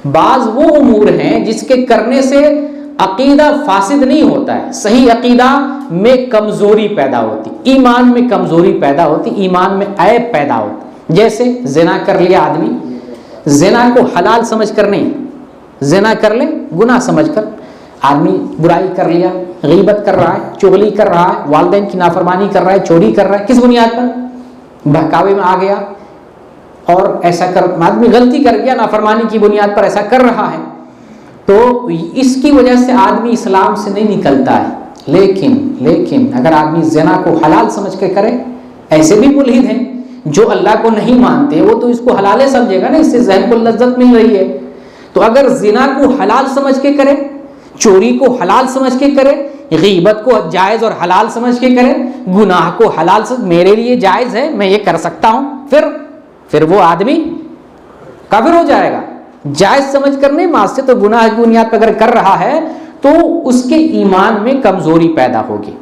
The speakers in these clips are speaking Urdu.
بعض وہ امور ہیں جس کے کرنے سے عقیدہ فاسد نہیں ہوتا ہے، صحیح عقیدہ میں کمزوری پیدا ہوتی، ایمان میں کمزوری پیدا ہوتی، ایمان میں عیب پیدا ہوتی۔ جیسے زنا کر لیا آدمی، زنا کو حلال سمجھ کر نہیں، زنا کر لے گناہ سمجھ کر، آدمی برائی کر لیا، غیبت کر رہا ہے، چغلی کر رہا ہے، والدین کی نافرمانی کر رہا ہے، چوری کر رہا ہے، کس بنیاد پر؟ بہکاوے میں آ گیا اور ایسا کر، آدمی غلطی کر گیا، نافرمانی کی بنیاد پر ایسا کر رہا ہے، تو اس کی وجہ سے آدمی اسلام سے نہیں نکلتا ہے۔ لیکن اگر آدمی زنا کو حلال سمجھ کے کرے، ایسے بھی ملحد ہیں جو اللہ کو نہیں مانتے، وہ تو اس کو حلال سمجھے گا نا، اس سے ذہن کو لذت مل رہی ہے۔ تو اگر زنا کو حلال سمجھ کے کرے، چوری کو حلال سمجھ کے کرے، غیبت کو جائز اور حلال سمجھ کے کرے، گناہ کو حلال میرے لیے جائز ہے، میں یہ کر سکتا ہوں، پھر وہ آدمی کافر ہو جائے گا۔ جائز سمجھ کر نہیں، معصیت اور گناہ کی بنیاد پر اگر کر رہا ہے تو اس کے ایمان میں کمزوری پیدا ہوگی۔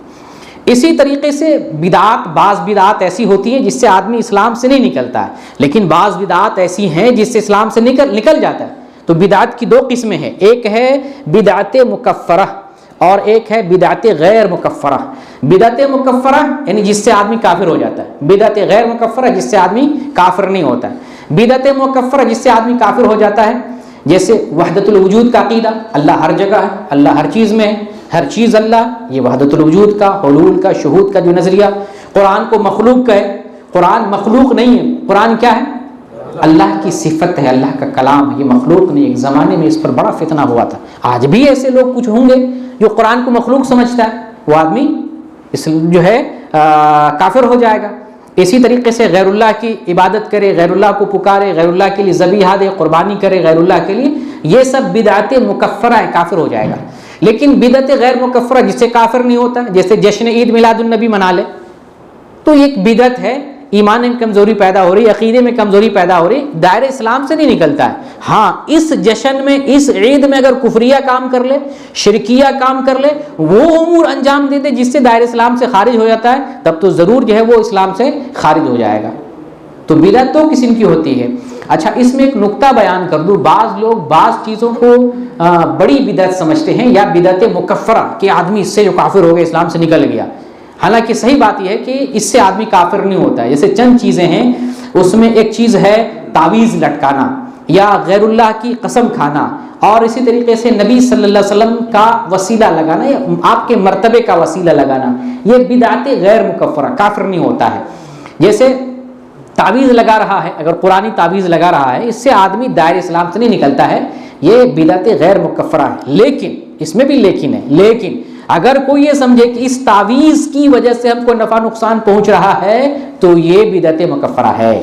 اسی طریقے سے بدعات، بعض بدعات ایسی ہوتی ہیں جس سے آدمی اسلام سے نہیں نکلتا ہے، لیکن بعض بدعات ایسی ہیں جس سے اسلام سے نکل جاتا ہے۔ تو بدعات کی دو قسمیں ہیں، ایک ہے بدعت مکفرہ اور ایک ہے بدعت غیر مکفرہ۔ بدعت مکفرہ یعنی جس سے آدمی کافر ہو جاتا ہے، بدعت غیر مکفرہ جس سے آدمی کافر نہیں ہوتا ہے۔ بدعت مکفرہ جس سے آدمی کافر ہو جاتا ہے، جیسے وحدت الوجود کا عقیدہ، اللہ ہر جگہ ہے، اللہ ہر چیز میں ہے، ہر چیز اللہ، یہ وحدت الوجود کا، حلول کا، شہود کا جو نظریہ۔ قرآن کو مخلوق کہے، قرآن مخلوق نہیں ہے، قرآن کیا ہے؟ اللہ کی صفت ہے، اللہ کا کلام ہے، یہ مخلوق نہیں۔ ایک زمانے میں اس پر بڑا فتنہ ہوا تھا، آج بھی ایسے لوگ کچھ ہوں گے جو قرآن کو مخلوق سمجھتا ہے، وہ آدمی اس جو ہے کافر ہو جائے گا۔ اسی طریقے سے غیر اللہ کی عبادت کرے، غیر اللہ کو پکارے، غیر اللہ کے لیے ذبیحہ دے، قربانی کرے غیر اللہ کے لیے، یہ سب بدعت مکفرہ ہے، کافر ہو جائے گا۔ لیکن بدعت غیر مکفرہ جس سے کافر نہیں ہوتا، جیسے جشن عید میلاد النبی منا لے، تو یہ ایک بدعت ہے، ایمان میں کمزوری پیدا ہو رہی، عقیدے میں کمزوری پیدا ہو رہی، دائرہ اسلام سے نہیں نکلتا ہے۔ ہاں اس جشن میں، اس عید میں اگر کفریہ کام کر لے، شرکیہ کام کر لے، وہ امور انجام دے دے جس سے دائرہ اسلام سے خارج ہو جاتا ہے، تب تو ضرور جو ہے وہ اسلام سے خارج ہو جائے گا۔ تو بدعت دو قسم کی ہوتی ہے۔ اچھا اس میں ایک نقطہ بیان کر دوں، بعض لوگ بعض چیزوں کو بڑی بدعت سمجھتے ہیں، یا بدعت مکفرہ کہ آدمی اس سے جو کافر ہو گیا، اسلام سے نکل گیا۔ حالانکہ صحیح بات یہ ہے کہ اس سے آدمی کافر نہیں ہوتا ہے۔ جیسے چند چیزیں ہیں، اس میں ایک چیز ہے تعویذ لٹکانا یا غیر اللہ کی قسم کھانا، اور اسی طریقے سے نبی صلی اللہ علیہ وسلم کا وسیلہ لگانا یا آپ کے مرتبے کا وسیلہ لگانا، یہ بدعت غیر مکفرہ، کافر نہیں ہوتا ہے۔ جیسے تعویذ لگا رہا ہے، اگر قرآنی تعویذ لگا رہا ہے، اس سے آدمی دائرہ اسلام سے نہیں نکلتا ہے، یہ بدعت غیر مکفرہ ہے۔ لیکن اس میں بھی لیکن اگر کوئی یہ سمجھے کہ اس تعویذ کی وجہ سے ہم کو نفع نقصان پہنچ رہا ہے، تو یہ بدعت مکفرہ ہے۔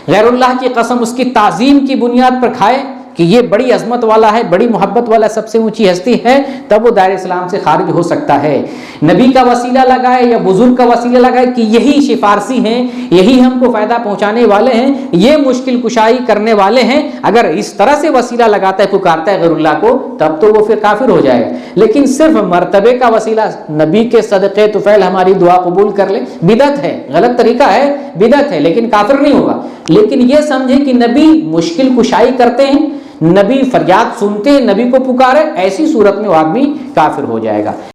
غیر اللہ کی قسم اس کی تعظیم کی بنیاد پر کھائے کہ یہ بڑی عظمت والا ہے، بڑی محبت والا، سب سے اونچی ہستی ہے، تب وہ دائرہ اسلام سے خارج ہو سکتا ہے۔ نبی کا وسیلہ لگائے یا بزرگ کا وسیلہ لگائے کہ یہی شفارسی ہیں، یہی ہم کو فائدہ پہنچانے والے ہیں، یہ مشکل کشائی کرنے والے ہیں، اگر اس طرح سے وسیلہ لگاتا ہے، پکارتا ہے غیر اللہ کو، تب تو وہ پھر کافر ہو جائے گا۔ لیکن صرف مرتبے کا وسیلہ، نبی کے صدقے طفیل ہماری دعا قبول کر لے، بدعت ہے، غلط طریقہ ہے، بدعت ہے، لیکن کافر نہیں ہوگا۔ لیکن یہ سمجھے کہ نبی مشکل کشائی کرتے ہیں، نبی فریاد سنتے ہیں، نبی کو پکارے، ایسی صورت میں وہ آدمی کافر ہو جائے گا۔